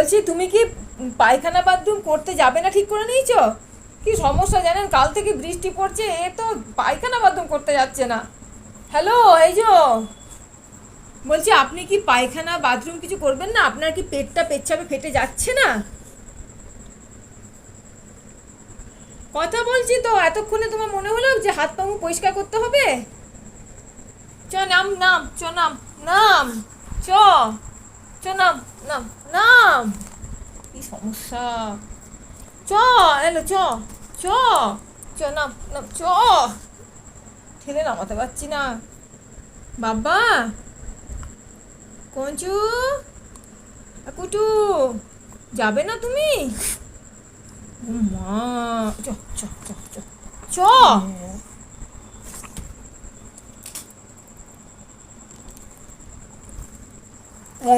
বলছি তুমি কি পায়খানা বাথরুম করতে যাবে না ঠিক করে নিয়েছো? কি সমস্যা জানেন, কাল থেকে বৃষ্টি পড়ছে, এ তো পায়খানা বাথরুম করতে যাচ্ছে না। হ্যালো, এই যো বলছি, আপনি কি পায়খানা বাথরুম কিছু করবেন না? আপনার কি পেটটা পেচ্ছাপে ফেটে যাচ্ছে না? কথা বলছি তো, এতক্ষণে তোমার মনে হলো যে হাত পা মুখ পরিষ্কার করতে হবে? চ নাম নাম, চ নাম, নাম, চ, চ নাম, নাম, নাম। কি সমস্যা! চ, এলো চ, চ, চ নাম, নাম, চ। ঠেলে নামাতে পারছি না। বাবা, কঞ্চু, কুটু, যাবে না তুমি? ও মা, চ, চ, চ, চ, চ। ও